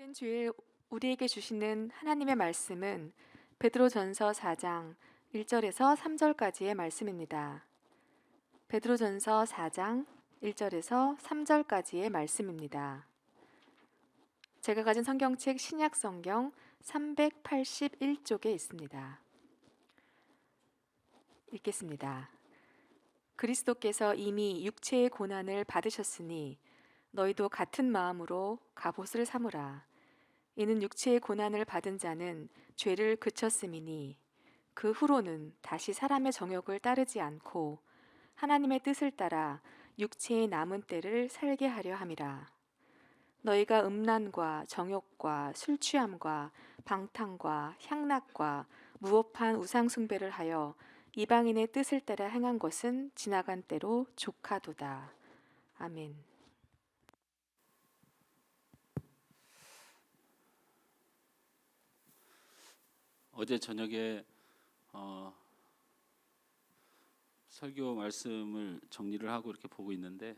이번 주일 우리에게 주시는 하나님의 말씀은 베드로전서 4장 1절에서 3절까지의 말씀입니다. 베드로전서 4장 1절에서 3절까지의 말씀입니다. 제가 가진 성경책 신약 성경 381쪽에 있습니다. 읽겠습니다. 그리스도께서 이미 육체의 고난을 받으셨으니 너희도 같은 마음으로 갑옷을 삼으라. 이는 육체의 고난을 받은 자는 죄를 그쳤음이니 그 후로는 다시 사람의 정욕을 따르지 않고 하나님의 뜻을 따라 육체의 남은 때를 살게 하려 함이라. 너희가 음란과 정욕과 술 취함과 방탕과 향락과 무법한 우상 숭배를 하여 이방인의 뜻을 따라 행한 것은 지나간 때로 족하도다. 아멘. 어제 저녁에 설교 말씀을 정리를 하고 이렇게 보고 있는데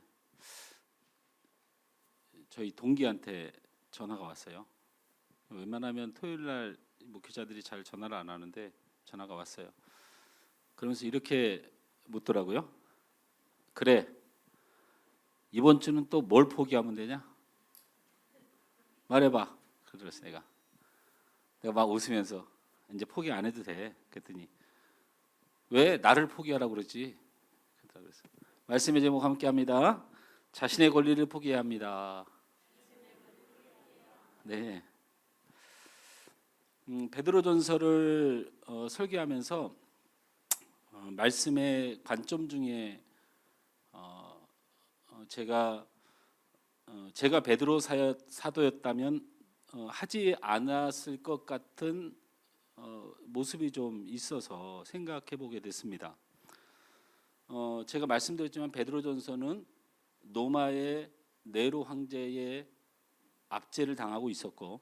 저희 동기한테 전화가 왔어요. 웬만하면 토요일 날 목회자들이 잘 전화를 안 하는데 전화가 왔어요. 그러면서 이렇게 묻더라고요. 그래, 이번 주는 또 뭘 포기하면 되냐? 말해봐. 그랬어 내가 막 웃으면서 이제 포기 안 해도 돼. 그랬더니 왜 나를 포기하라고 그러지? 그래서 말씀의 제목 함께합니다. 자신의 권리를 포기해야 합니다. 네, 베드로전서를 설계하면서 말씀의 관점 중에 제가 베드로 사도였다면 하지 않았을 것 같은 모습이 좀 있어서 생각해 보게 됐습니다. 제가 말씀드렸지만 베드로전서는 로마의 네로 황제의 압제를 당하고 있었고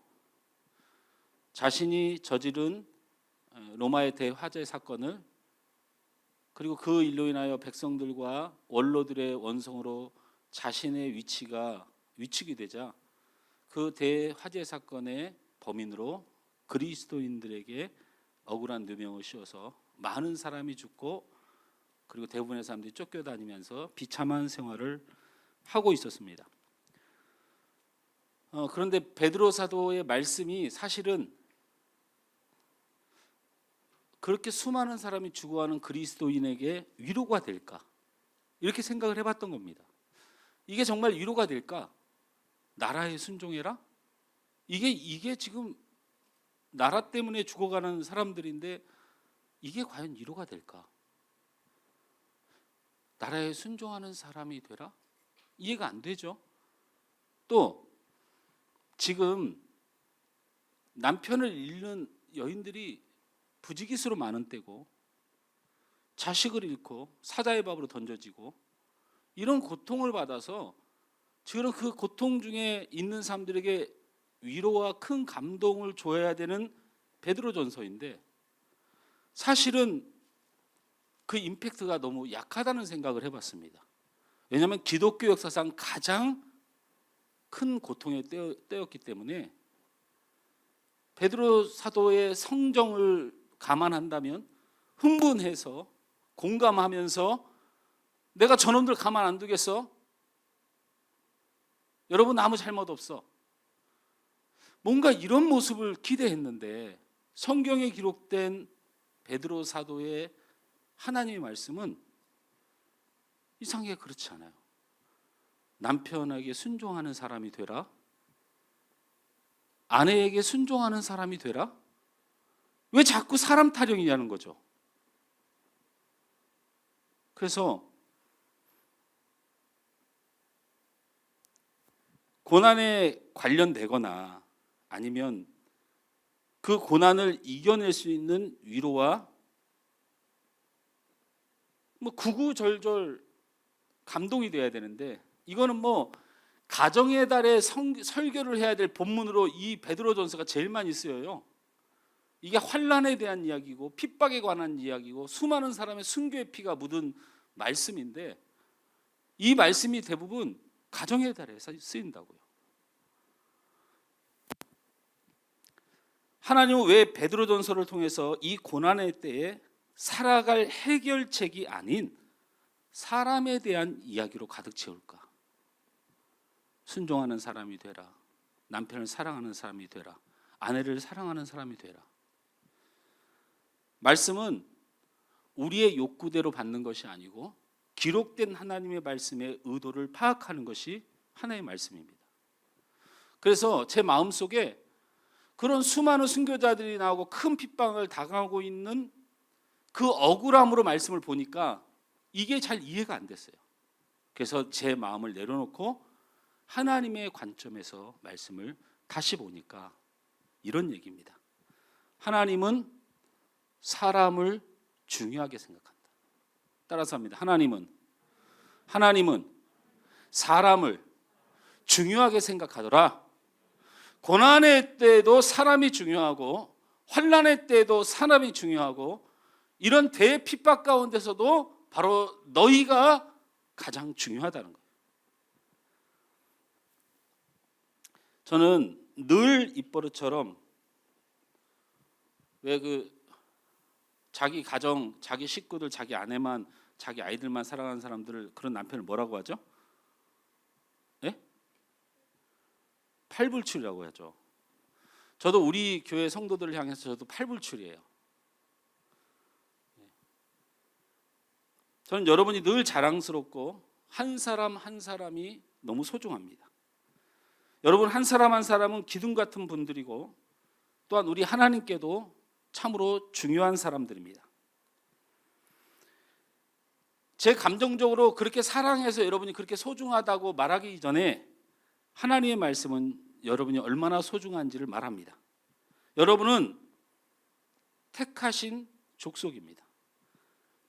자신이 저지른 로마의 대화재 사건을 그리고 그 일로 인하여 백성들과 원로들의 원성으로 자신의 위축이 되자 그 대화재 사건의 범인으로 그리스도인들에게 억울한 누명을 씌워서 많은 사람이 죽고 그리고 대부분의 사람들이 쫓겨다니면서 비참한 생활을 하고 있었습니다. 그런데 베드로 사도의 말씀이 사실은 그렇게 수많은 사람이 죽어가는 그리스도인에게 위로가 될까? 이렇게 생각을 해봤던 겁니다. 이게 정말 위로가 될까? 나라에 순종해라? 이게 지금 나라 때문에 죽어가는 사람들인데 이게 과연 위로가 될까? 나라에 순종하는 사람이 되라? 이해가 안 되죠. 또 지금 남편을 잃는 여인들이 부지기수로 많은 때고 자식을 잃고 사자의 밥으로 던져지고 이런 고통을 받아서 지금 그 고통 중에 있는 사람들에게 위로와 큰 감동을 줘야 되는 베드로전서인데 사실은 그 임팩트가 너무 약하다는 생각을 해봤습니다. 왜냐하면 기독교 역사상 가장 큰 고통의 때였기 때문에 베드로 사도의 성정을 감안한다면 흥분해서 공감하면서 내가 저놈들 가만 안 두겠어? 여러분 아무 잘못 없어. 뭔가 이런 모습을 기대했는데 성경에 기록된 베드로 사도의 하나님의 말씀은 이상하게 그렇지 않아요. 남편에게 순종하는 사람이 되라. 아내에게 순종하는 사람이 되라. 왜 자꾸 사람 타령이냐는 거죠. 그래서 고난에 관련되거나 아니면 그 고난을 이겨낼 수 있는 위로와 구구절절 감동이 돼야 되는데 이거는 가정의 달에 설교를 해야 될 본문으로 이 베드로전서가 제일 많이 쓰여요. 이게 환난에 대한 이야기고 핍박에 관한 이야기고 수많은 사람의 순교의 피가 묻은 말씀인데 이 말씀이 대부분 가정의 달에 쓰인다고요. 하나님은 왜 베드로전서를 통해서 이 고난의 때에 살아갈 해결책이 아닌 사람에 대한 이야기로 가득 채울까? 순종하는 사람이 되라. 남편을 사랑하는 사람이 되라. 아내를 사랑하는 사람이 되라. 말씀은 우리의 욕구대로 받는 것이 아니고 기록된 하나님의 말씀의 의도를 파악하는 것이 하나의 말씀입니다. 그래서 제 마음속에 그런 수많은 순교자들이 나오고 큰 핍박을 당하고 있는 그 억울함으로 말씀을 보니까 이게 잘 이해가 안 됐어요. 그래서 제 마음을 내려놓고 하나님의 관점에서 말씀을 다시 보니까 이런 얘기입니다. 하나님은 사람을 중요하게 생각한다. 따라서 합니다. 하나님은 사람을 중요하게 생각하더라. 고난의 때에도 사람이 중요하고 환난의 때에도 사람이 중요하고 이런 대핍박 가운데서도 바로 너희가 가장 중요하다는 거예요. 저는 늘 입버릇처럼 왜 자기 가정, 자기 식구들, 자기 아내만, 자기 아이들만 사랑하는 사람들을 그런 남편을 뭐라고 하죠? 예? 팔불출이라고 하죠. 저도 우리 교회 성도들을 향해서 저도 팔불출이에요. 저는 여러분이 늘 자랑스럽고 한 사람 한 사람이 너무 소중합니다. 여러분 한 사람 한 사람은 기둥 같은 분들이고 또한 우리 하나님께도 참으로 중요한 사람들입니다. 제 감정적으로 그렇게 사랑해서 여러분이 그렇게 소중하다고 말하기 전에 하나님의 말씀은 여러분이 얼마나 소중한지를 말합니다. 여러분은 택하신 족속입니다.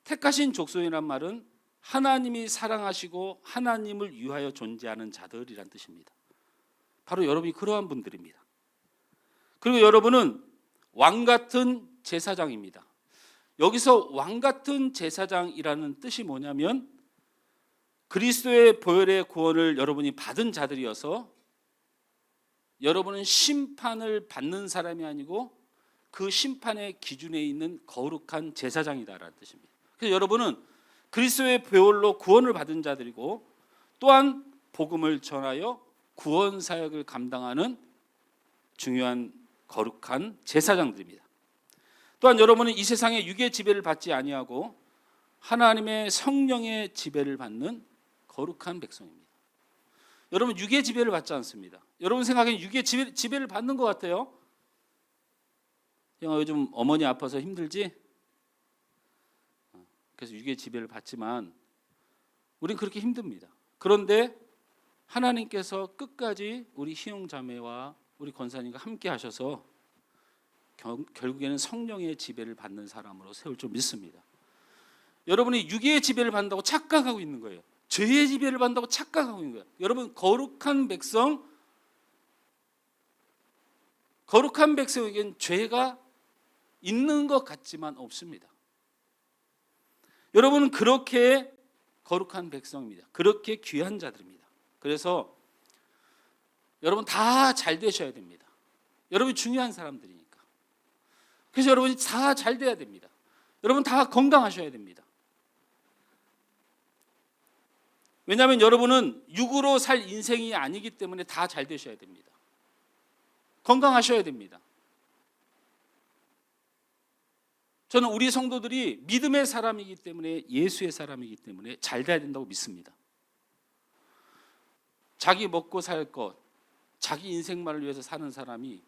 택하신 족속이란 말은 하나님이 사랑하시고 하나님을 위하여 존재하는 자들이란 뜻입니다. 바로 여러분이 그러한 분들입니다. 그리고 여러분은 왕 같은 제사장입니다. 여기서 왕 같은 제사장이라는 뜻이 뭐냐면 그리스도의 보혈의 구원을 여러분이 받은 자들이어서 여러분은 심판을 받는 사람이 아니고 그 심판의 기준에 있는 거룩한 제사장이다라는 뜻입니다. 그래서 여러분은 그리스도의 보혈로 구원을 받은 자들이고 또한 복음을 전하여 구원 사역을 감당하는 중요한 거룩한 제사장들입니다. 또한 여러분은 이 세상의 육의 지배를 받지 아니하고 하나님의 성령의 지배를 받는 거룩한 백성입니다. 여러분 육의 지배를 받지 않습니다. 여러분 생각엔 육의 지배를 받는 것 같아요. 형아 요즘 어머니 아파서 힘들지? 그래서 육의 지배를 받지만 우린 그렇게 힘듭니다. 그런데 하나님께서 끝까지 우리 희영 자매와 우리 권사님과 함께 하셔서 결국에는 성령의 지배를 받는 사람으로 세울 줄 믿습니다. 여러분이 육의 지배를 받는다고 착각하고 있는 거예요. 죄의 지배를 받는다고 착각하고 있는 거예요. 여러분 거룩한 백성에겐 죄가 있는 것 같지만 없습니다. 여러분은 그렇게 거룩한 백성입니다. 그렇게 귀한 자들입니다. 그래서 여러분 다 잘 되셔야 됩니다. 여러분이 중요한 사람들이니까. 그래서 여러분이 다 잘 돼야 됩니다. 여러분 다 건강하셔야 됩니다. 왜냐하면 여러분은 육으로 살 인생이 아니기 때문에 다 잘 되셔야 됩니다. 건강하셔야 됩니다. 저는 우리 성도들이 믿음의 사람이기 때문에 예수의 사람이기 때문에 잘 돼야 된다고 믿습니다. 자기 먹고 살 것, 자기 인생만을 위해서 사는 사람이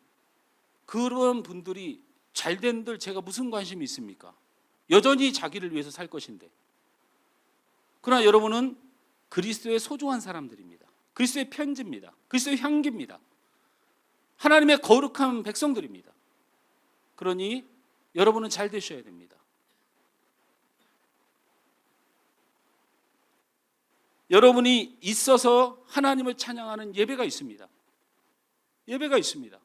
그런 분들이 잘 된들 제가 무슨 관심이 있습니까? 여전히 자기를 위해서 살 것인데. 그러나 여러분은 그리스도의 소중한 사람들입니다. 그리스도의 편지입니다. 그리스도의 향기입니다. 하나님의 거룩한 백성들입니다. 그러니 여러분은 잘 되셔야 됩니다. 여러분이 있어서 하나님을 찬양하는 예배가 있습니다. 예배가 있습니다.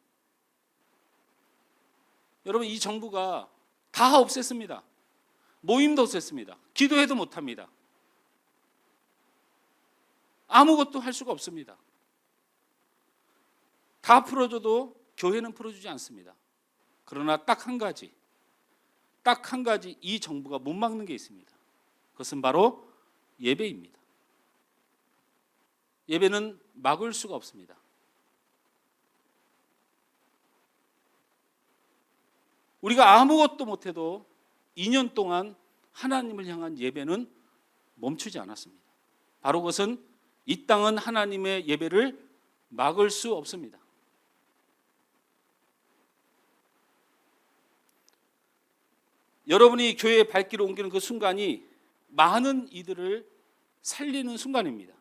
여러분 이 정부가 다 없앴습니다. 모임도 없앴습니다. 기도해도 못합니다. 아무것도 할 수가 없습니다. 다 풀어줘도 교회는 풀어주지 않습니다. 그러나 딱 한 가지 이 정부가 못 막는 게 있습니다. 그것은 바로 예배입니다. 예배는 막을 수가 없습니다. 우리가 아무것도 못해도 2년 동안 하나님을 향한 예배는 멈추지 않았습니다. 바로 그것은 이 땅은 하나님의 예배를 막을 수 없습니다. 여러분이 교회의 발길을 옮기는 그 순간이 많은 이들을 살리는 순간입니다.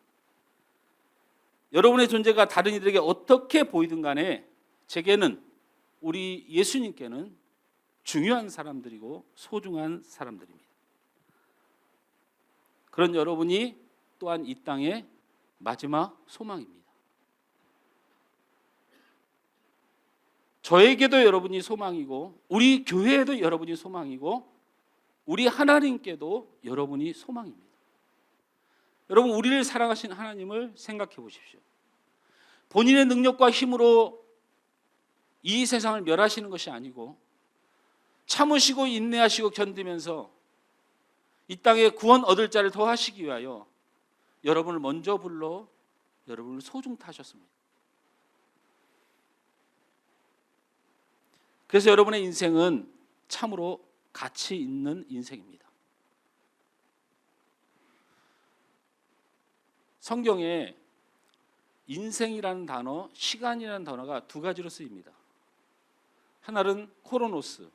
여러분의 존재가 다른 이들에게 어떻게 보이든 간에 제게는, 우리 예수님께는 중요한 사람들이고 소중한 사람들입니다. 그런 여러분이 또한 이 땅의 마지막 소망입니다. 저에게도 여러분이 소망이고, 우리 교회에도 여러분이 소망이고, 우리 하나님께도 여러분이 소망입니다. 여러분, 우리를 사랑하신 하나님을 생각해 보십시오. 본인의 능력과 힘으로 이 세상을 멸하시는 것이 아니고 참으시고 인내하시고 견디면서 이 땅에 구원 얻을 자를 더하시기 위하여 여러분을 먼저 불러 여러분을 소중타 하셨습니다. 그래서 여러분의 인생은 참으로 가치 있는 인생입니다. 성경에 인생이라는 단어, 시간이라는 단어가 두 가지로 쓰입니다. 하나는 코로노스,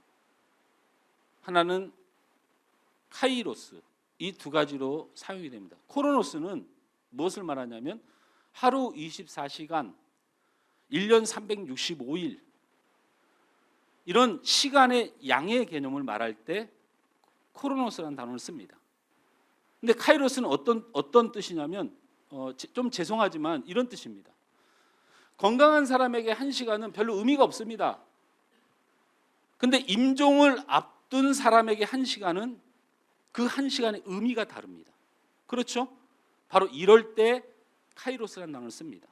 하나는 카이로스. 이 두 가지로 사용이 됩니다. 코로노스는 무엇을 말하냐면 하루 24시간, 1년 365일, 이런 시간의 양의 개념을 말할 때 코로노스라는 단어를 씁니다. 근데 카이로스는 어떤 뜻이냐면 좀 죄송하지만 이런 뜻입니다. 건강한 사람에게 1시간은 별로 의미가 없습니다. 근데 임종을 앞둔 사람에게 1시간은 그 1시간의 의미가 다릅니다. 그렇죠? 바로 이럴 때 카이로스라는 단어를 씁니다.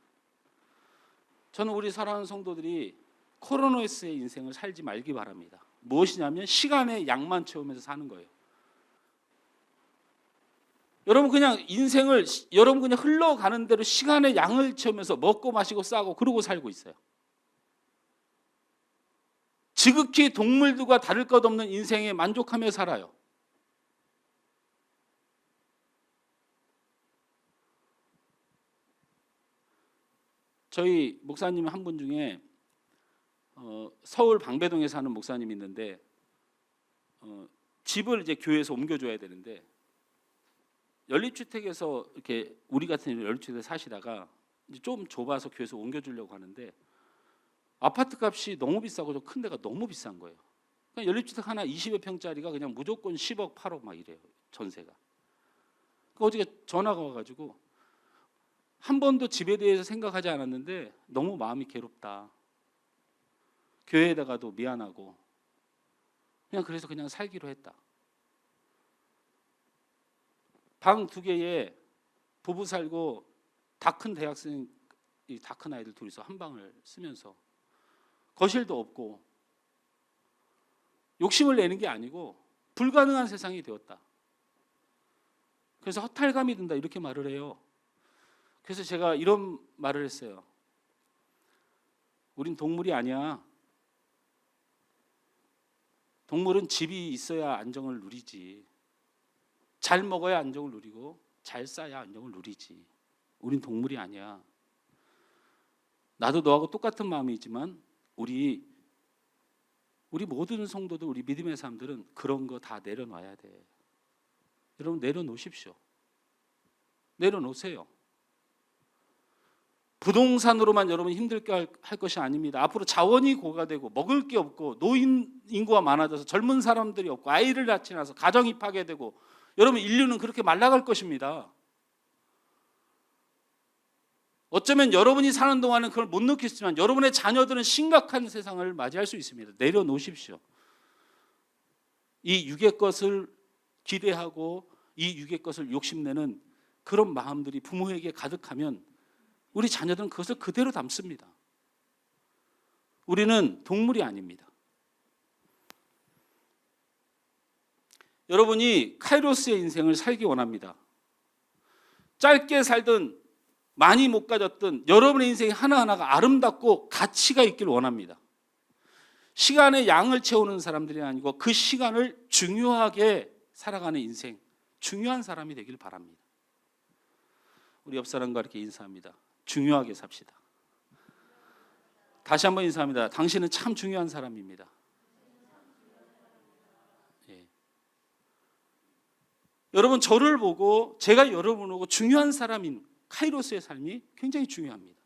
저는 우리 사랑하는 성도들이 코로노스의 인생을 살지 말기 바랍니다. 무엇이냐면 시간의 양만 채우면서 사는 거예요. 여러분 그냥 인생을 여러분 그냥 흘러가는 대로 시간의 양을 채우면서 먹고 마시고 싸고 그러고 살고 있어요. 지극히 동물들과 다를 것 없는 인생에 만족하며 살아요. 저희 목사님 한 분 중에 서울 방배동에 사는 목사님이 있는데 집을 이제 교회에서 옮겨줘야 되는데 연립주택에서 이렇게 우리 같은 연립주택에 사시다가 이제 좀 좁아서 교회에서 옮겨주려고 하는데 아파트 값이 너무 비싸고 좀 큰 데가 너무 비싼 거예요. 그냥 연립주택 하나 20여 평짜리가 그냥 무조건 10억, 8억 막 이래요. 전세가. 어저께 전화가 와가지고 한 번도 집에 대해서 생각하지 않았는데 너무 마음이 괴롭다. 교회에다가도 미안하고 그래서 그냥 살기로 했다. 방 2개에 부부 살고 다 큰 대학생, 다 큰 아이들 둘이서 한 방을 쓰면서 거실도 없고 욕심을 내는 게 아니고 불가능한 세상이 되었다. 그래서 허탈감이 든다 이렇게 말을 해요. 그래서 제가 이런 말을 했어요. 우린 동물이 아니야. 동물은 집이 있어야 안정을 누리지. 잘 먹어야 안정을 누리고 잘 싸야 안정을 누리지. 우린 동물이 아니야. 나도 너하고 똑같은 마음이지만 우리 모든 성도들, 우리 믿음의 사람들은 그런 거 다 내려놔야 돼. 여러분 내려놓으십시오. 내려놓으세요. 부동산으로만 여러분 힘들게 할 것이 아닙니다. 앞으로 자원이 고갈되고 먹을 게 없고 노인 인구가 많아져서 젊은 사람들이 없고 아이를 낳지 않아서 가정이 파괴되고 여러분 인류는 그렇게 말라갈 것입니다. 어쩌면 여러분이 사는 동안은 그걸 못 느끼지만 여러분의 자녀들은 심각한 세상을 맞이할 수 있습니다. 내려놓으십시오. 이 육의 것을 기대하고 이 육의 것을 욕심내는 그런 마음들이 부모에게 가득하면 우리 자녀들은 그것을 그대로 담습니다. 우리는 동물이 아닙니다. 여러분이 카이로스의 인생을 살기 원합니다. 짧게 살든 많이 못 가졌든 여러분의 인생이 하나하나가 아름답고 가치가 있기를 원합니다. 시간의 양을 채우는 사람들이 아니고 그 시간을 중요하게 살아가는 인생, 중요한 사람이 되길 바랍니다. 우리 옆 사람과 이렇게 인사합니다. 중요하게 삽시다. 다시 한번 인사합니다. 당신은 참 중요한 사람입니다. 예. 여러분, 저를 보고 제가 여러분을 보고 중요한 사람인 카이로스의 삶이 굉장히 중요합니다.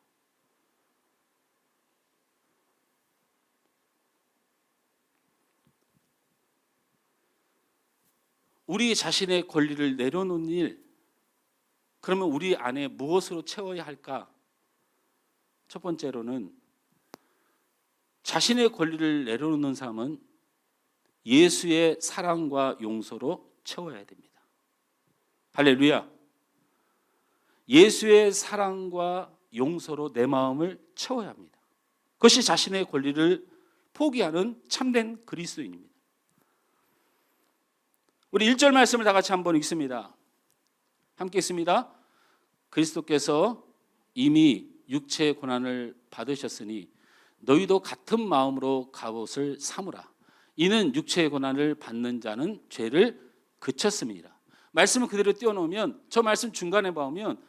우리 자신의 권리를 내려놓는 일, 그러면 우리 안에 무엇으로 채워야 할까? 첫 번째로는 자신의 권리를 내려놓는 삶은 예수의 사랑과 용서로 채워야 됩니다. 할렐루야. 예수의 사랑과 용서로 내 마음을 채워야 합니다. 그것이 자신의 권리를 포기하는 참된 그리스도인입니다. 우리 1절 말씀을 다 같이 한번 읽습니다. 함께 읽습니다. 그리스도께서 이미 육체의 고난을 받으셨으니 너희도 같은 마음으로 갑옷을 삼으라. 이는 육체의 고난을 받는 자는 죄를 그쳤습니다. 말씀을 그대로 띄워놓으면, 저 말씀 중간에 보면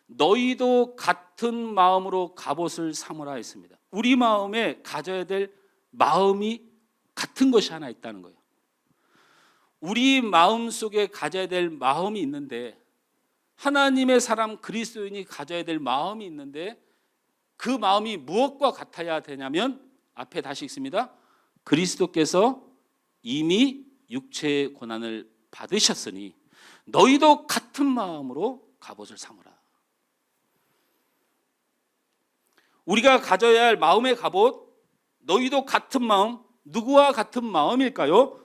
너희도 같은 마음으로 갑옷을 삼으라 했습니다. 우리 마음에 가져야 될 마음이 같은 것이 하나 있다는 거예요. 우리 마음 속에 가져야 될 마음이 있는데, 하나님의 사람 그리스도인이 가져야 될 마음이 있는데, 그 마음이 무엇과 같아야 되냐면, 앞에 다시 읽습니다. 그리스도께서 이미 육체의 고난을 받으셨으니 너희도 같은 마음으로 갑옷을 삼으라. 우리가 가져야 할 마음의 갑옷, 너희도 같은 마음, 누구와 같은 마음일까요?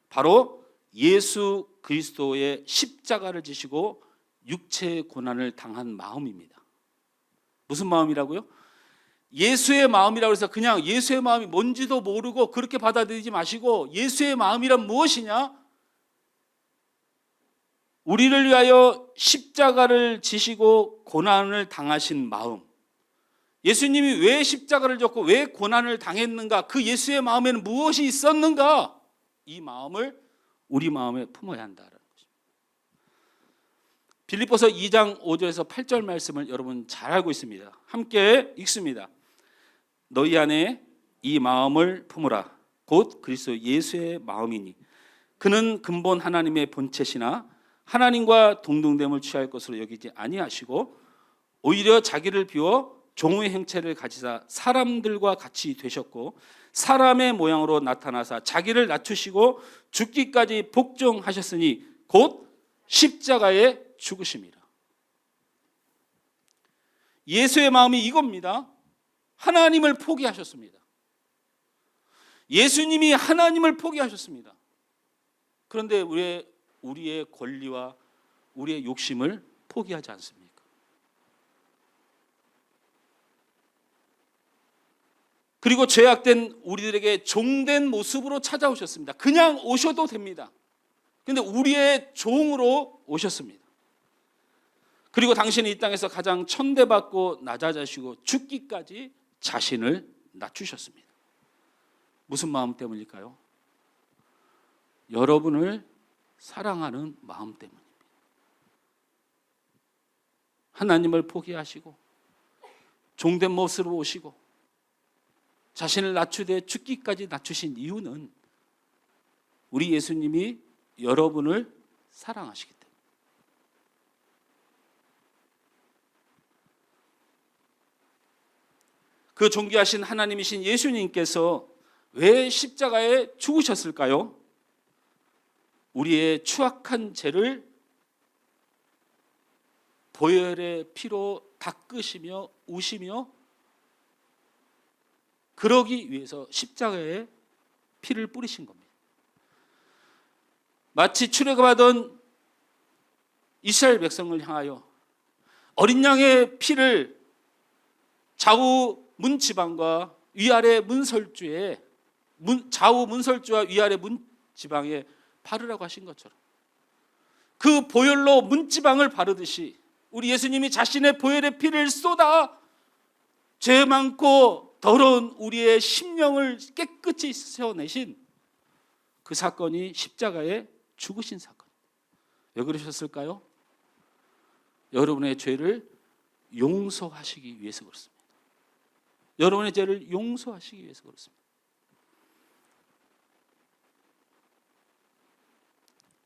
바로 예수 그리스도의 십자가를 지시고 육체의 고난을 당한 마음입니다. 무슨 마음이라고요? 예수의 마음이라고 해서 그냥 예수의 마음이 뭔지도 모르고 그렇게 받아들이지 마시고, 예수의 마음이란 무엇이냐? 우리를 위하여 십자가를 지시고 고난을 당하신 마음. 예수님이 왜 십자가를 졌고 왜 고난을 당했는가? 그 예수의 마음에는 무엇이 있었는가? 이 마음을 우리 마음에 품어야 한다는 것입니다. 빌립보서 2장 5절에서 8절 말씀을 여러분 잘 알고 있습니다. 함께 읽습니다. 너희 안에 이 마음을 품으라. 곧 그리스도 예수의 마음이니 그는 근본 하나님의 본체시나 하나님과 동등됨을 취할 것으로 여기지 아니하시고 오히려 자기를 비워 종의 형체를 가지사 사람들과 같이 되셨고 사람의 모양으로 나타나사 자기를 낮추시고 죽기까지 복종하셨으니 곧 십자가에 죽으심이라. 예수의 마음이 이겁니다. 하나님을 포기하셨습니다. 예수님이 하나님을 포기하셨습니다. 그런데 우리의 권리와 우리의 욕심을 포기하지 않습니까? 그리고 죄악된 우리들에게 종된 모습으로 찾아오셨습니다. 그냥 오셔도 됩니다. 그런데 우리의 종으로 오셨습니다. 그리고 당신이 이 땅에서 가장 천대받고 낮아지시고 죽기까지 자신을 낮추셨습니다. 무슨 마음 때문일까요? 여러분을 사랑하는 마음 때문입니다. 하나님을 포기하시고 종된 모습으로 오시고 자신을 낮추되 죽기까지 낮추신 이유는 우리 예수님이 여러분을 사랑하시기 때문입니다. 그 존귀하신 하나님이신 예수님께서 왜 십자가에 죽으셨을까요? 우리의 추악한 죄를 보혈의 피로 닦으시며 우시며 그러기 위해서 십자가에 피를 뿌리신 겁니다. 마치 출애굽하던 이스라엘 백성을 향하여 어린 양의 피를 좌우 문지방과 위아래 문설주에 좌우 문설주와 위아래 문지방에 바르라고 하신 것처럼 그 보혈로 문지방을 바르듯이 우리 예수님이 자신의 보혈의 피를 쏟아 죄 많고 더러운 우리의 심령을 깨끗이 씻어내신 그 사건이 십자가에 죽으신 사건. 왜 그러셨을까요? 여러분의 죄를 용서하시기 위해서 그렇습니다. 여러분의 죄를 용서하시기 위해서 그렇습니다.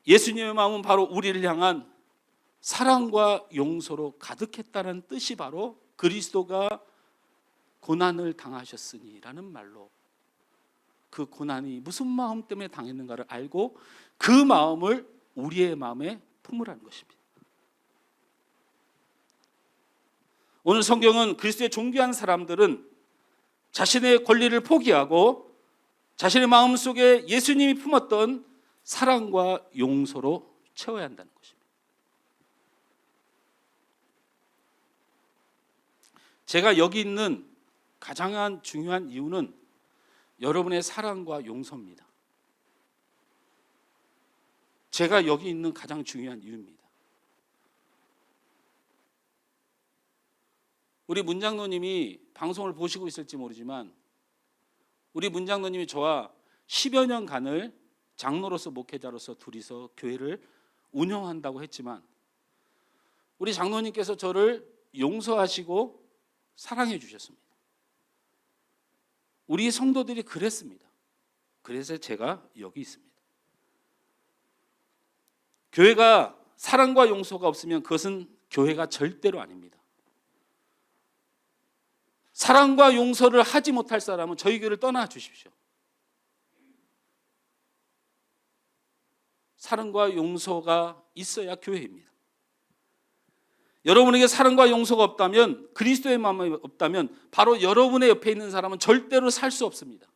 예수님의 마음은 바로 우리를 향한 사랑과 용서로 가득했다는 뜻이 바로 그리스도가 고난을 당하셨으니라는 말로 그 고난이 무슨 마음 때문에 당했는가를 알고 그 마음을 우리의 마음에 품으라는 것입니다. 오늘 성경은 그리스도의 존귀한 사람들은 자신의 권리를 포기하고 자신의 마음속에 예수님이 품었던 사랑과 용서로 채워야 한다는 것입니다. 제가 여기 있는 가장 중요한 이유는 여러분의 사랑과 용서입니다. 제가 여기 있는 가장 중요한 이유입니다. 우리 문장로님이 방송을 보시고 있을지 모르지만 우리 문장로님이 저와 10여 년간을 장로로서 목회자로서 둘이서 교회를 운영한다고 했지만 우리 장로님께서 저를 용서하시고 사랑해 주셨습니다. 우리 성도들이 그랬습니다. 그래서 제가 여기 있습니다. 교회가 사랑과 용서가 없으면 그것은 교회가 절대로 아닙니다. 사랑과 용서를 하지 못할 사람은 저희 교회를 떠나 주십시오. 사랑과 용서가 있어야 교회입니다. 여러분에게 사랑과 용서가 없다면, 그리스도의 마음이 없다면 바로 여러분의 옆에 있는 사람은 절대로 살 수 없습니다.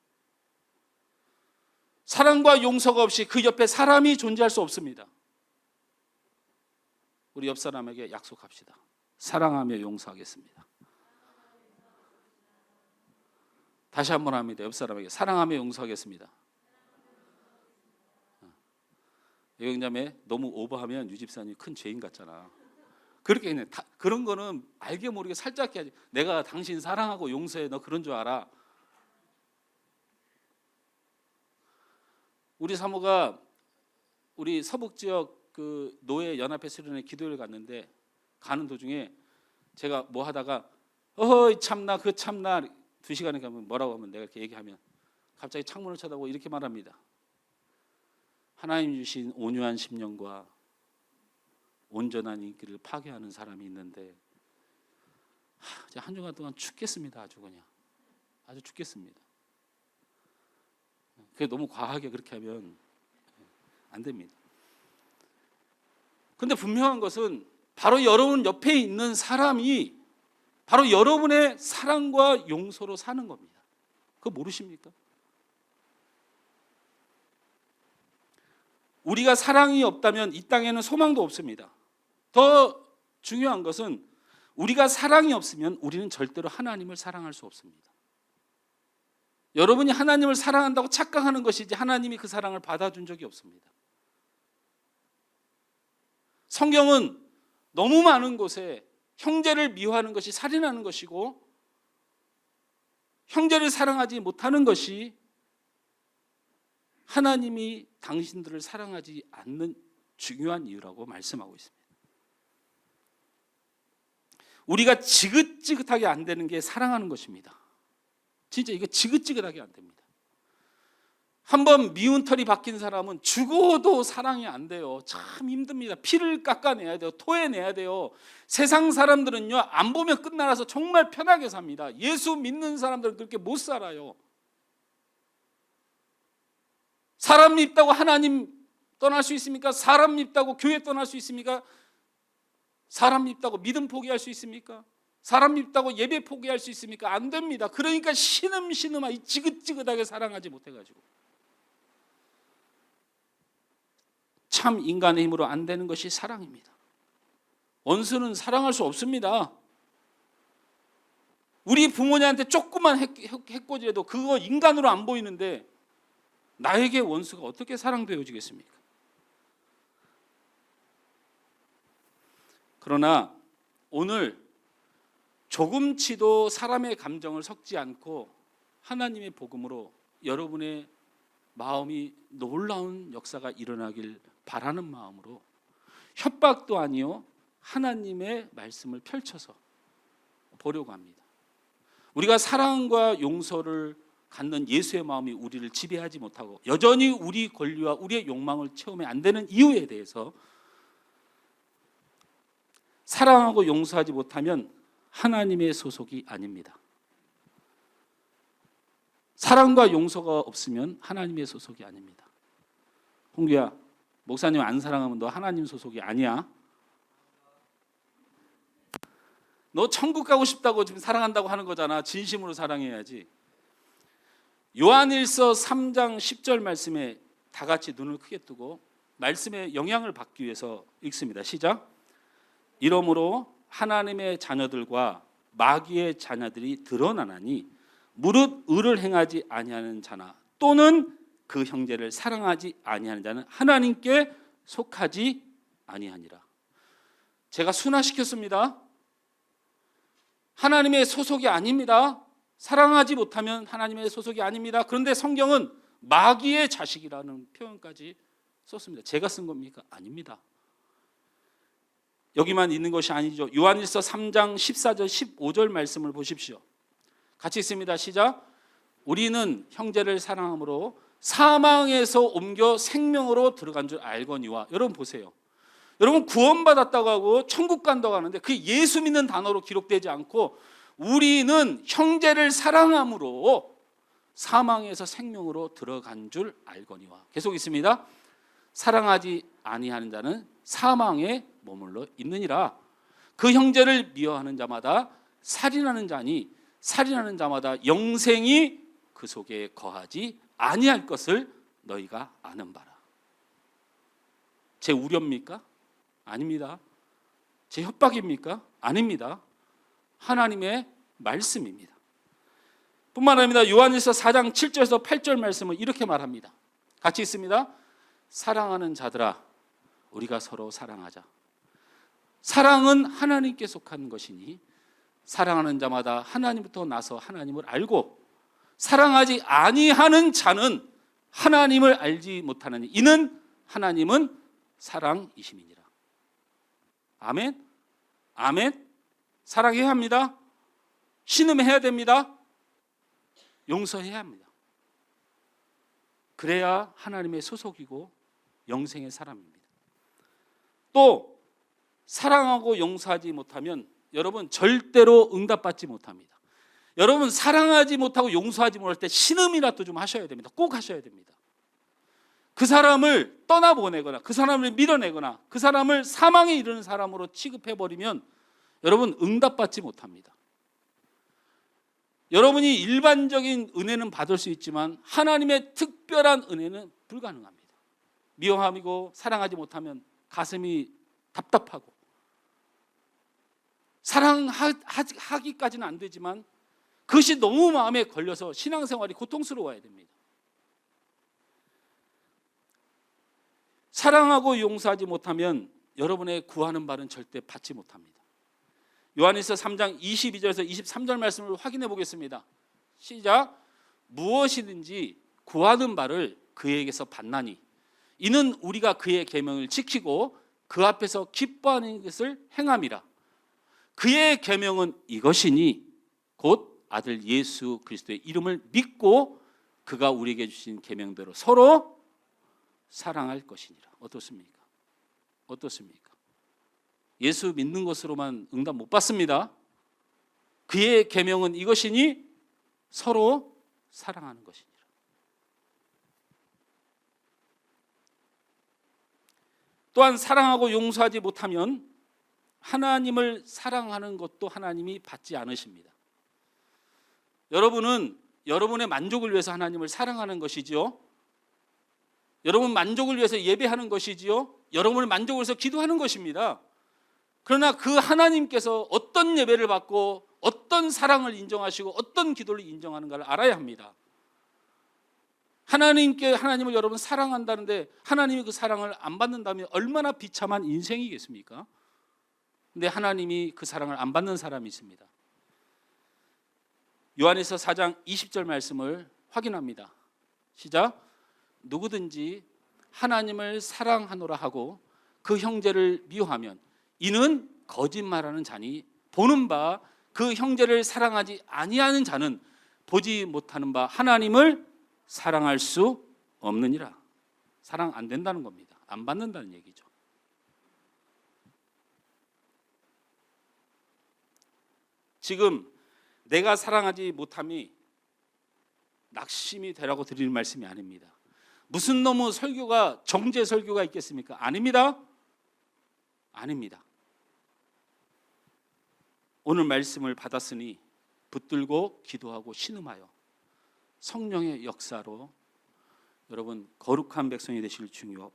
사랑과 용서가 없이 그 옆에 사람이 존재할 수 없습니다. 우리 옆 사람에게 약속합시다. 사랑하며 용서하겠습니다. 다시 한번 합니다. 옆 사람에게 사랑하며 용서하겠습니다. 여경자매 너무 오버하면 유 집사님 큰 죄인 같잖아. 그렇게 그냥 그런 거는 알게 모르게 살짝 해야지. 내가 당신 사랑하고 용서해. 너 그런 줄 알아. 우리 사모가 우리 서북 지역 그 노예 연합회 수련회 기도회를 갔는데 가는 도중에 제가 뭐 하다가 어허이 참나 그 참나 2시간에 가면 뭐라고 하면 내가 이렇게 얘기하면 갑자기 창문을 쳐다보고 이렇게 말합니다. 하나님 주신 온유한 심령과 온전한 인기를 파괴하는 사람이 있는데 한 주간 동안 죽겠습니다. 아주 그냥 아주 죽겠습니다. 그게 너무 과하게 그렇게 하면 안 됩니다. 그런데 분명한 것은 바로 여러분 옆에 있는 사람이 바로 여러분의 사랑과 용서로 사는 겁니다. 그거 모르십니까? 우리가 사랑이 없다면 이 땅에는 소망도 없습니다. 더 중요한 것은 우리가 사랑이 없으면 우리는 절대로 하나님을 사랑할 수 없습니다. 여러분이 하나님을 사랑한다고 착각하는 것이지 하나님이 그 사랑을 받아준 적이 없습니다. 성경은 너무 많은 곳에 형제를 미워하는 것이 살인하는 것이고 형제를 사랑하지 못하는 것이 하나님이 당신들을 사랑하지 않는 중요한 이유라고 말씀하고 있습니다. 우리가 지긋지긋하게 안 되는 게 사랑하는 것입니다. 진짜 이거 지긋지긋하게 안 됩니다. 한번 미운 털이 박힌 사람은 죽어도 사랑이 안 돼요. 참 힘듭니다. 피를 깎아내야 돼요. 토해내야 돼요. 세상 사람들은요 안 보면 끝나라서 정말 편하게 삽니다. 예수 믿는 사람들은 그렇게 못 살아요. 사람 밉다고 하나님 떠날 수 있습니까? 사람 밉다고 교회 떠날 수 있습니까? 사람 밉다고 믿음 포기할 수 있습니까? 사람 밉다고 예배 포기할 수 있습니까? 안 됩니다. 그러니까 신음신음하게 지긋지긋하게 사랑하지 못해가지고 참 인간의 힘으로 안 되는 것이 사랑입니다. 원수는 사랑할 수 없습니다. 우리 부모님한테 조그만 해코지라도 그거 인간으로 안 보이는데 나에게 원수가 어떻게 사랑되어지겠습니까? 그러나 오늘 조금치도 사람의 감정을 섞지 않고 하나님의 복음으로 여러분의 마음이 놀라운 역사가 일어나길 바라는 마음으로 협박도 아니요 하나님의 말씀을 펼쳐서 보려고 합니다. 우리가 사랑과 용서를 갖는 예수의 마음이 우리를 지배하지 못하고 여전히 우리 권리와 우리의 욕망을 채우면 안 되는 이유에 대해서 사랑하고 용서하지 못하면 하나님의 소속이 아닙니다. 사랑과 용서가 없으면 하나님의 소속이 아닙니다. 홍규야, 목사님 안 사랑하면 너 하나님 소속이 아니야. 너 천국 가고 싶다고 지금 사랑한다고 하는 거잖아. 진심으로 사랑해야지. 요한일서 3장 10절 말씀에 다 같이 눈을 크게 뜨고 말씀의 영향을 받기 위해서 읽습니다. 시작. 이러므로 하나님의 자녀들과 마귀의 자녀들이 드러나나니 무릇 의를 행하지 아니하는 자나 또는 그 형제를 사랑하지 아니하는 자는 하나님께 속하지 아니하니라. 제가 순화시켰습니다. 하나님의 소속이 아닙니다. 사랑하지 못하면 하나님의 소속이 아닙니다. 그런데 성경은 마귀의 자식이라는 표현까지 썼습니다. 제가 쓴 겁니까? 아닙니다. 여기만 있는 것이 아니죠. 요한일서 3장 14절 15절 말씀을 보십시오. 같이 있습니다. 시작. 우리는 형제를 사랑함으로 사망에서 옮겨 생명으로 들어간 줄 알거니와. 여러분 보세요. 여러분 구원받았다고 하고 천국 간다고 하는데 그 예수 믿는 단어로 기록되지 않고 우리는 형제를 사랑함으로 사망에서 생명으로 들어간 줄 알거니와. 계속 있습니다. 사랑하지 아니하는 자는 사망에 머물러 있느니라. 그 형제를 미워하는 자마다 살인하는 자니 살인하는 자마다 영생이 그 속에 거하지 아니할 것을 너희가 아는 바라. 제 우려입니까? 아닙니다. 제 협박입니까? 아닙니다. 하나님의 말씀입니다. 뿐만 아니라 요한일서 4장 7절에서 8절 말씀을 이렇게 말합니다. 같이 있습니다. 사랑하는 자들아 우리가 서로 사랑하자. 사랑은 하나님께 속한 것이니 사랑하는 자마다 하나님부터 나서 하나님을 알고 사랑하지 아니하는 자는 하나님을 알지 못하느니 이는 하나님은 사랑이심이니라. 아멘. 아멘. 사랑해야 합니다. 신음해야 됩니다. 용서해야 합니다. 그래야 하나님의 소속이고 영생의 사람입니다. 또 사랑하고 용서하지 못하면 여러분 절대로 응답받지 못합니다. 여러분 사랑하지 못하고 용서하지 못할 때 신음이라도 좀 하셔야 됩니다. 꼭 하셔야 됩니다. 그 사람을 떠나보내거나 그 사람을 밀어내거나 그 사람을 사망에 이르는 사람으로 취급해버리면 여러분 응답받지 못합니다. 여러분이 일반적인 은혜는 받을 수 있지만 하나님의 특별한 은혜는 불가능합니다. 미워함이고 사랑하지 못하면 가슴이 답답하고 사랑하기까지는 안 되지만 그것이 너무 마음에 걸려서 신앙생활이 고통스러워야 됩니다. 사랑하고 용서하지 못하면 여러분의 구하는 바는 절대 받지 못합니다. 요한일서 3장 22절에서 23절 말씀을 확인해 보겠습니다. 시작. 무엇이든지 구하는 바를 그에게서 받나니 이는 우리가 그의 계명을 지키고 그 앞에서 기뻐하는 것을 행함이라. 그의 계명은 이것이니 곧 아들 예수 그리스도의 이름을 믿고 그가 우리에게 주신 계명대로 서로 사랑할 것이니라. 어떻습니까? 어떻습니까? 예수 믿는 것으로만 응답 못 받습니다. 그의 계명은 이것이니 서로 사랑하는 것이니라. 또한 사랑하고 용서하지 못하면 하나님을 사랑하는 것도 하나님이 받지 않으십니다. 여러분은 여러분의 만족을 위해서 하나님을 사랑하는 것이지요. 여러분 만족을 위해서 예배하는 것이지요. 여러분의 만족을 위해서 기도하는 것입니다. 그러나 그 하나님께서 어떤 예배를 받고 어떤 사랑을 인정하시고 어떤 기도를 인정하는가를 알아야 합니다. 하나님을 여러분 사랑한다는데 하나님이 그 사랑을 안 받는다면 얼마나 비참한 인생이겠습니까? 근데 하나님이 그 사랑을 안 받는 사람이 있습니다. 요한에서 4장 20절 말씀을 확인합니다. 시작. 누구든지 하나님을 사랑하노라 하고 그 형제를 미워하면 이는 거짓말하는 자니 보는 바 그 형제를 사랑하지 아니하는 자는 보지 못하는 바 하나님을 사랑할 수 없느니라. 사랑 안 된다는 겁니다. 안 받는다는 얘기죠. 지금 내가 사랑하지 못함이 낙심이 되라고 드리는 말씀이 아닙니다. 무슨 놈의 설교가 정죄 설교가 있겠습니까? 아닙니다. 아닙니다. 오늘 말씀을 받았으니 붙들고 기도하고 신음하여 성령의 역사로 여러분 거룩한 백성이 되시길 주님으로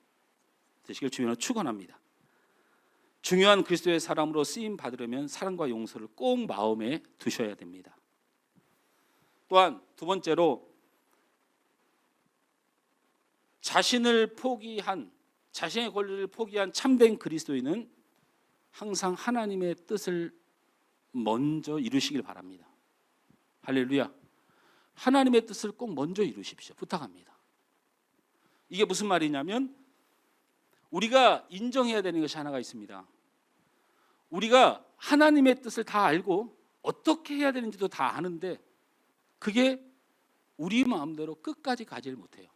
축원합니다. 중요한 그리스도의 사람으로 쓰임 받으려면 사랑과 용서를 꼭 마음에 두셔야 됩니다. 또한 두 번째로 자신의 권리를 포기한 참된 그리스도인은 항상 하나님의 뜻을 먼저 이루시길 바랍니다. 할렐루야. 하나님의 뜻을 꼭 먼저 이루십시오. 부탁합니다. 이게 무슨 말이냐면 우리가 인정해야 되는 것이 하나가 있습니다. 우리가 하나님의 뜻을 다 알고 어떻게 해야 되는지도 다 아는데 그게 우리 마음대로 끝까지 가지를 못해요.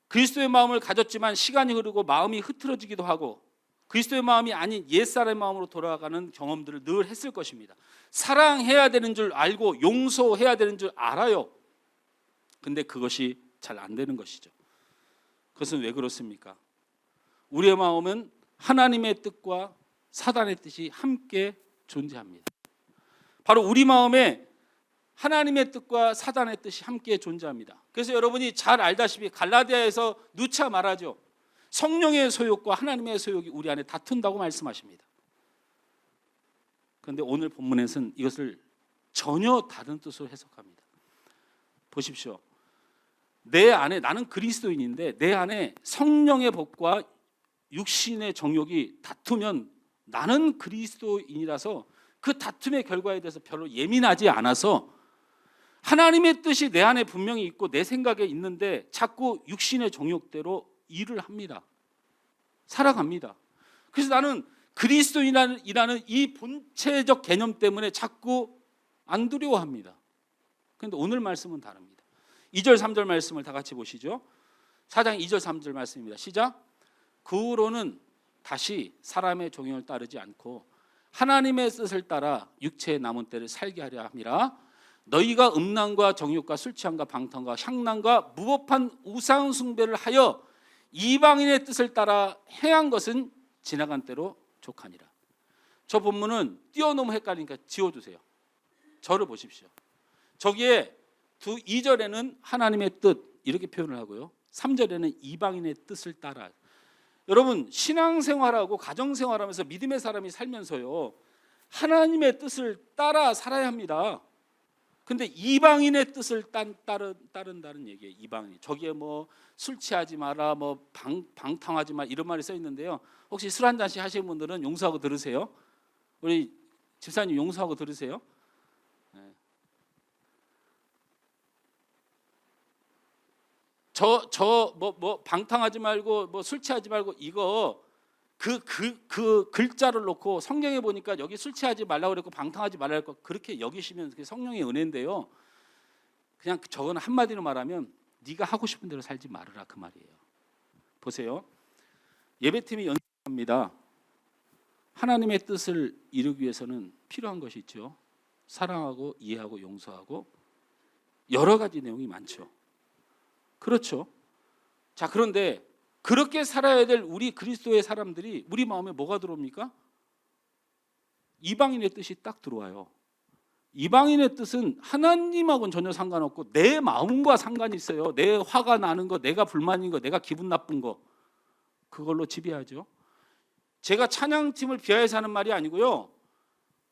그리스도의 마음을 가졌지만 시간이 흐르고 마음이 흐트러지기도 하고 그리스도의 마음이 아닌 옛사람의 마음으로 돌아가는 경험들을 늘 했을 것입니다. 사랑해야 되는 줄 알고 용서해야 되는 줄 알아요. 근데 그것이 잘 안 되는 것이죠. 그것은 왜 그렇습니까? 우리의 마음은 하나님의 뜻과 사단의 뜻이 함께 존재합니다. 바로 우리 마음에 하나님의 뜻과 사단의 뜻이 함께 존재합니다. 그래서 여러분이 잘 알다시피 갈라디아에서 누차 말하죠. 성령의 소욕과 하나님의 소욕이 우리 안에 다툰다고 말씀하십니다. 그런데 오늘 본문에서는 이것을 전혀 다른 뜻으로 해석합니다. 보십시오. 내 안에 나는 그리스도인인데 내 안에 성령의 법과 육신의 정욕이 다투면 나는 그리스도인이라서 그 다툼의 결과에 대해서 별로 예민하지 않아서 하나님의 뜻이 내 안에 분명히 있고 내 생각에 있는데 자꾸 육신의 정욕대로 일을 합니다. 살아갑니다. 그래서 나는 그리스도인이라는 이 본체적 개념 때문에 자꾸 안 두려워합니다. 그런데 오늘 말씀은 다릅니다. 2절 3절 말씀을 다 같이 보시죠. 4장 2절 3절 말씀입니다. 시작. 그 후로는 다시 사람의 종용을 따르지 않고 하나님의 뜻을 따라 육체의 남은 때를 살게 하려 함이라. 너희가 음란과 정욕과 술 취함과 방탕과 향락과 무법한 우상 숭배를 하여 이방인의 뜻을 따라 행한 것은 지나간 때로 족하니라. 저 본문은 띄어놓으면 헷갈리니까 지워두세요. 저를 보십시오. 저기에 2절에는 하나님의 뜻 이렇게 표현을 하고요. 3절에는 이방인의 뜻을 따라. 여러분 신앙생활하고 가정생활하면서 믿음의 사람이 살면서요 하나님의 뜻을 따라 살아야 합니다. 근데 이방인의 뜻을 따른다는 얘기예요. 이방인. 저기에 뭐 술 취하지 마라, 뭐 방탕하지 마 이런 말이 써 있는데요. 혹시 술 한 잔씩 하시는 분들은 용서하고 들으세요. 우리 집사님 용서하고 들으세요. 네. 뭐 방탕하지 말고 뭐 술 취하지 말고 이거 그 글자를 놓고 성경에 보니까 여기 술 취하지 말라고 그랬고 방탕하지 말라고 그랬고 그렇게 여기시면 그게 성령의 은혜인데요. 그냥 저거는 한마디로 말하면 네가 하고 싶은 대로 살지 말으라 그 말이에요. 보세요. 예배팀이 연습합니다. 하나님의 뜻을 이루기 위해서는 필요한 것이 있죠. 사랑하고 이해하고 용서하고 여러 가지 내용이 많죠. 그렇죠. 자, 그런데 그렇게 살아야 될 우리 그리스도의 사람들이 우리 마음에 뭐가 들어옵니까? 이방인의 뜻이 딱 들어와요. 이방인의 뜻은 하나님하고는 전혀 상관없고 내 마음과 상관이 있어요. 내 화가 나는 거, 내가 불만인 거, 내가 기분 나쁜 거 그걸로 지배하죠. 제가 찬양팀을 비하해서 하는 말이 아니고요.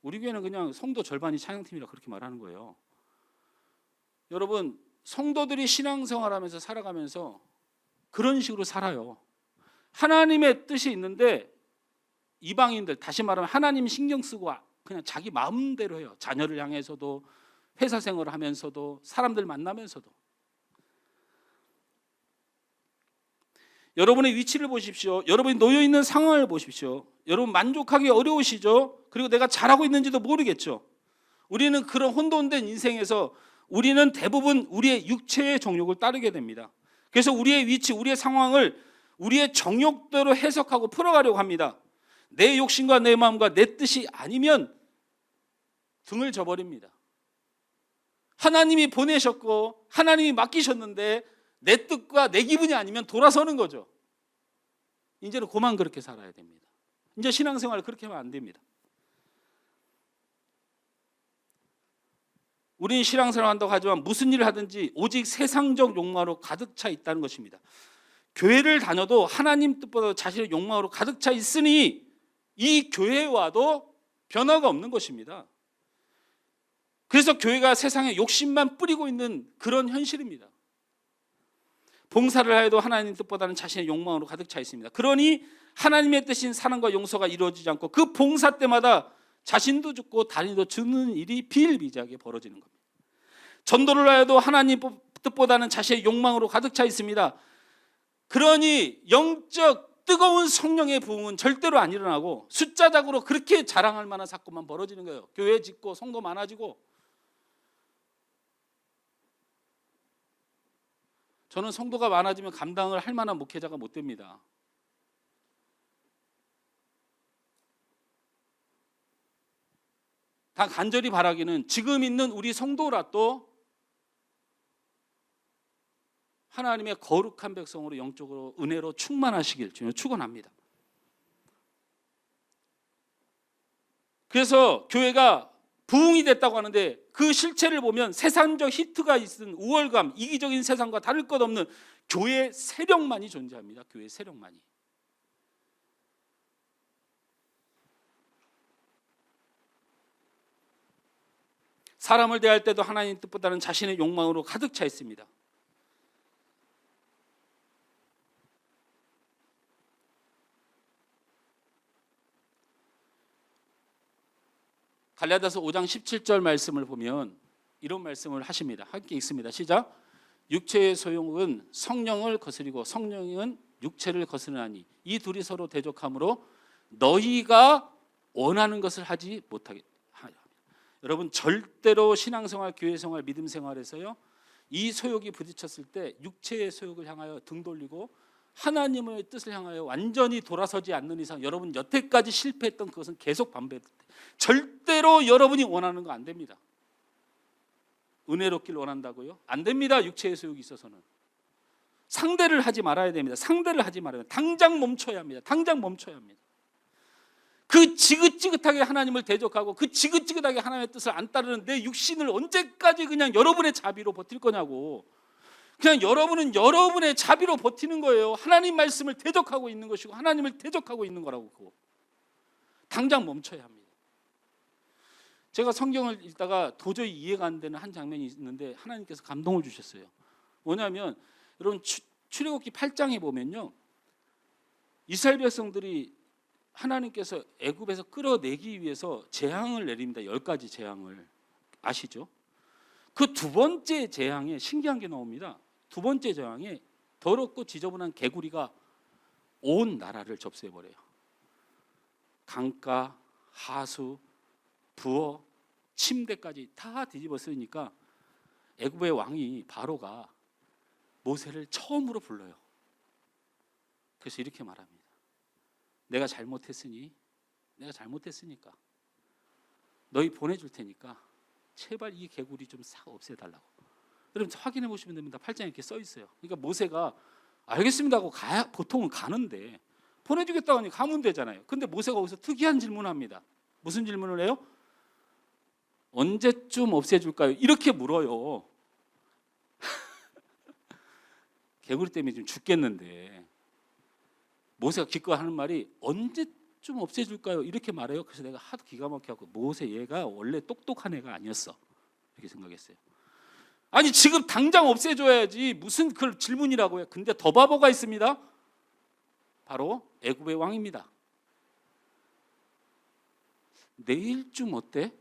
우리 교회는 그냥 성도 절반이 찬양팀이라 그렇게 말하는 거예요. 여러분 성도들이 신앙생활하면서 살아가면서 그런 식으로 살아요. 하나님의 뜻이 있는데 이방인들, 다시 말하면 하나님 신경 쓰고 그냥 자기 마음대로 해요. 자녀를 향해서도, 회사 생활을 하면서도, 사람들 만나면서도. 여러분의 위치를 보십시오. 여러분이 놓여 있는 상황을 보십시오. 여러분 만족하기 어려우시죠? 그리고 내가 잘하고 있는지도 모르겠죠. 우리는 그런 혼돈된 인생에서 우리는 대부분 우리의 육체의 정욕을 따르게 됩니다. 그래서 우리의 위치, 우리의 상황을 우리의 정욕대로 해석하고 풀어가려고 합니다. 내 욕심과 내 마음과 내 뜻이 아니면 등을 져버립니다. 하나님이 보내셨고 하나님이 맡기셨는데 내 뜻과 내 기분이 아니면 돌아서는 거죠. 이제는 그만 그렇게 살아야 됩니다. 이제 신앙생활을 그렇게 하면 안 됩니다. 우리는 신앙생활을 한다고 하지만 무슨 일을 하든지 오직 세상적 욕망으로 가득 차 있다는 것입니다. 교회를 다녀도 하나님 뜻보다 자신의 욕망으로 가득 차 있으니 이 교회에 와도 변화가 없는 것입니다. 그래서 교회가 세상에 욕심만 뿌리고 있는 그런 현실입니다. 봉사를 하여도 하나님 뜻보다는 자신의 욕망으로 가득 차 있습니다. 그러니 하나님의 뜻인 사랑과 용서가 이루어지지 않고 그 봉사 때마다 자신도 죽고 다리도 죽는 일이 비일비재하게 벌어지는 겁니다. 전도를 하여도 하나님 뜻보다는 자신의 욕망으로 가득 차 있습니다. 그러니 영적 뜨거운 성령의 부흥은 절대로 안 일어나고 숫자적으로 그렇게 자랑할 만한 사건만 벌어지는 거예요. 교회 짓고 성도 많아지고. 저는 성도가 많아지면 감당을 할 만한 목회자가 못 됩니다. 다 간절히 바라기는 지금 있는 우리 성도라도 하나님의 거룩한 백성으로 영적으로 은혜로 충만하시길 주님 축원합니다. 그래서 교회가 부흥이 됐다고 하는데 그 실체를 보면 세상적 히트가 있은 우월감, 이기적인 세상과 다를 것 없는 교회 세력만이 존재합니다. 교회 세력만이. 사람을 대할 때도 하나님 뜻보다는 자신의 욕망으로 가득 차 있습니다. 갈라디아서 5장 17절 말씀을 보면 이런 말씀을 하십니다. 함께 읽습니다. 시작. 육체의 소욕은 성령을 거스리고 성령은 육체를 거스르나니 이 둘이 서로 대적하므로 너희가 원하는 것을 하지 못하게 하라. 여러분 절대로 신앙생활, 교회생활, 믿음생활에서요 이 소욕이 부딪혔을 때 육체의 소욕을 향하여 등 돌리고 하나님의 뜻을 향하여 완전히 돌아서지 않는 이상 여러분 여태까지 실패했던 그것은 계속 반복될 때 절대로 여러분이 원하는 거 안 됩니다. 은혜롭길 원한다고요? 안 됩니다. 육체의 소욕이 있어서는. 상대를 하지 말아야 됩니다. 상대를 하지 말아야 됩니다. 당장 멈춰야 합니다. 당장 멈춰야 합니다. 그 지긋지긋하게 하나님을 대적하고 그 지긋지긋하게 하나님의 뜻을 안 따르는 내 육신을 언제까지 그냥 여러분의 자비로 버틸 거냐고. 그냥 여러분은 여러분의 자비로 버티는 거예요. 하나님 말씀을 대적하고 있는 것이고 하나님을 대적하고 있는 거라고. 그거. 당장 멈춰야 합니다. 제가 성경을 읽다가 도저히 이해가 안 되는 한 장면이 있는데 하나님께서 감동을 주셨어요. 뭐냐면 여러분 출애굽기 8장에 보면요. 이스라엘 백성들이 하나님께서 애굽에서 끌어내기 위해서 재앙을 내립니다. 10가지 재앙을. 아시죠? 그 두 번째 재앙에 신기한 게 나옵니다. 두 번째 재앙에 더럽고 지저분한 개구리가 온 나라를 접수해버려요. 강가, 하수, 부엌, 침대까지 다 뒤집어 쓰니까 애굽의 왕이 바로가 모세를 처음으로 불러요. 그래서 이렇게 말합니다. 내가 잘못했으니까 너희 보내줄 테니까 제발 이 개구리 좀 싹 없애달라고. 여러분 확인해 보시면 됩니다. 8장에 이렇게 써 있어요. 그러니까 모세가 알겠습니다 하고 보통은 가는데 보내주겠다고 하니 가면 되잖아요. 근데 모세가 거기서 특이한 질문을 합니다. 무슨 질문을 해요? 언제쯤 없애줄까요? 이렇게 물어요. 개구리 때문에 지금 죽겠는데 모세가 기껏 하는 말이 언제쯤 없애줄까요? 이렇게 말해요. 그래서 내가 하도 기가 막혀갖고 모세 얘가 원래 똑똑한 애가 아니었어 이렇게 생각했어요. 아니 지금 당장 없애줘야지 무슨 그 질문이라고 해요. 근데 더 바보가 있습니다. 바로 애굽의 왕입니다. 내일쯤 어때?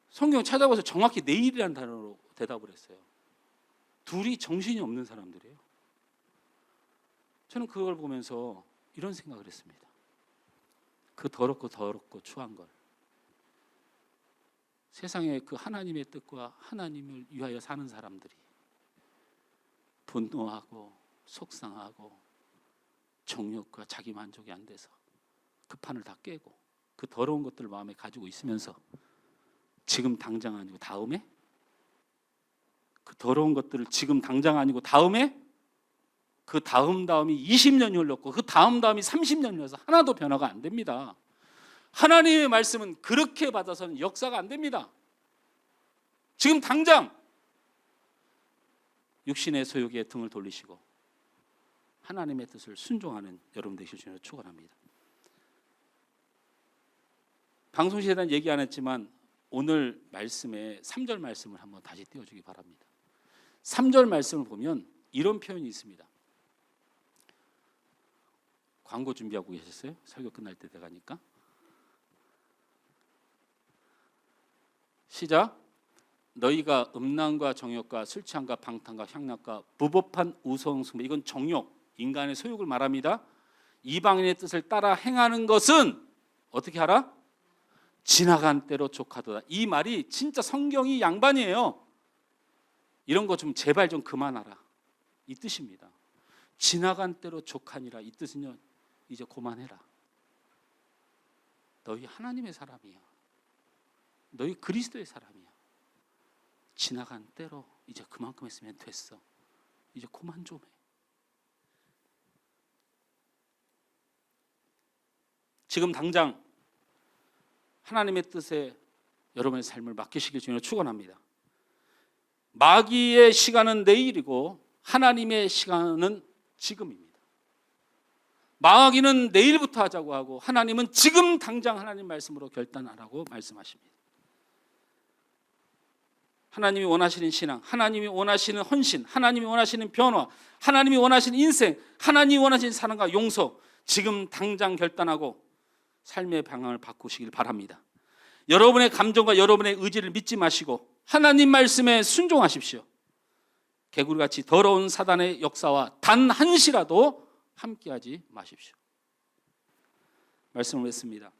성경 찾아봐서 정확히 내일이라는 단어로 대답을 했어요. 둘이 정신이 없는 사람들이에요. 저는 그걸 보면서 이런 생각을 했습니다. 그 더럽고 추한 걸, 세상에 그 하나님의 뜻과 하나님을 위하여 사는 사람들이 분노하고 속상하고 정욕과 자기 만족이 안 돼서 그 판을 다 깨고 그 더러운 것들을 마음에 가지고 있으면서 지금 당장 아니고 다음에, 그 더러운 것들을 지금 당장 아니고 다음에, 그 다음이 20년이 흘렀고 그 다음이 30년이 흘러서 하나도 변화가 안 됩니다. 하나님의 말씀은 그렇게 받아서는 역사가 안 됩니다. 지금 당장 육신의 소욕에 등을 돌리시고 하나님의 뜻을 순종하는 여러분 되실 줄 축원합니다. 방송 시대는 얘기 안 했지만 오늘 말씀에 3절 말씀을 한번 다시 띄워주기 바랍니다. 3절 말씀을 보면 이런 표현이 있습니다. 광고 준비하고 계셨어요? 설교 끝날 때 돼가니까. 시작. 너희가 음란과 정욕과 술 취함과 방탕과 향락과 부법한 우성숭배, 이건 정욕, 인간의 소욕을 말합니다. 이방인의 뜻을 따라 행하는 것은 어떻게 하라? 지나간 때로 족하도다. 이 말이 진짜 성경이 양반이에요. 이런 거 좀 제발 좀 그만하라, 이 뜻입니다. 지나간 때로 족하니라, 이 뜻은요, 이제 그만해라. 너희 하나님의 사람이야. 너희 그리스도의 사람이야. 지나간 때로 이제 그만큼 했으면 됐어. 이제 그만 좀 해. 지금 당장 하나님의 뜻에 여러분의 삶을 맡기시길 주님으로 축원합니다. 마귀의 시간은 내일이고 하나님의 시간은 지금입니다. 마귀는 내일부터 하자고 하고 하나님은 지금 당장 하나님 말씀으로 결단하라고 말씀하십니다. 하나님이 원하시는 신앙, 하나님이 원하시는 헌신, 하나님이 원하시는 변화, 하나님이 원하시는 인생, 하나님이 원하시는 사랑과 용서, 지금 당장 결단하고 삶의 방향을 바꾸시길 바랍니다. 여러분의 감정과 여러분의 의지를 믿지 마시고 하나님 말씀에 순종하십시오. 개구리같이 더러운 사단의 역사와 단 한시라도 함께하지 마십시오. 말씀을 했습니다.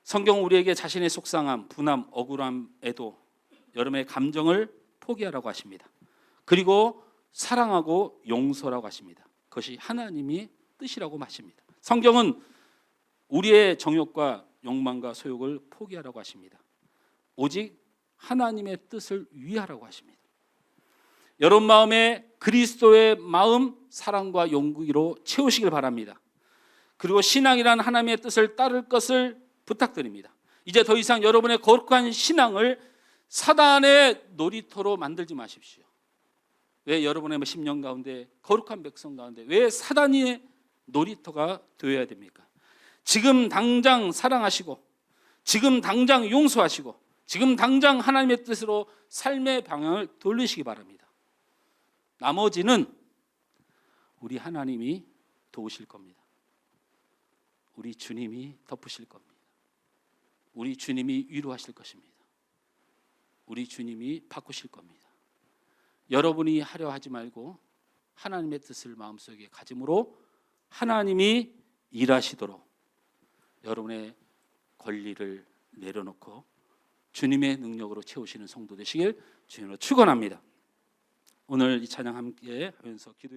성경은 우리에게 자신의 속상함, 분함, 억울함에도 여러분의 감정을 포기하라고 하십니다. 그리고 사랑하고 용서라고 하십니다. 그것이 하나님이 뜻이라고 하십니다. 성경은 우리의 정욕과 욕망과 소욕을 포기하라고 하십니다. 오직 하나님의 뜻을 위하라고 하십니다. 여러분 마음에 그리스도의 마음, 사랑과 용기로 채우시길 바랍니다. 그리고 신앙이란 하나님의 뜻을 따를 것을 부탁드립니다. 이제 더 이상 여러분의 거룩한 신앙을 사단의 놀이터로 만들지 마십시오. 왜 여러분의 10년 가운데 거룩한 백성 가운데 왜 사단의 놀이터가 되어야 됩니까? 지금 당장 사랑하시고 지금 당장 용서하시고 지금 당장 하나님의 뜻으로 삶의 방향을 돌리시기 바랍니다. 나머지는 우리 하나님이 도우실 겁니다. 우리 주님이 덮으실 겁니다. 우리 주님이 위로하실 것입니다. 우리 주님이 바꾸실 겁니다. 여러분이 하려 하지 말고 하나님의 뜻을 마음속에 가짐으로 하나님이 일하시도록 여러분의 권리를 내려놓고 주님의 능력으로 채우시는 성도 되시길 주님으로 축원합니다. 오늘 이 찬양 함께 하면서 기도해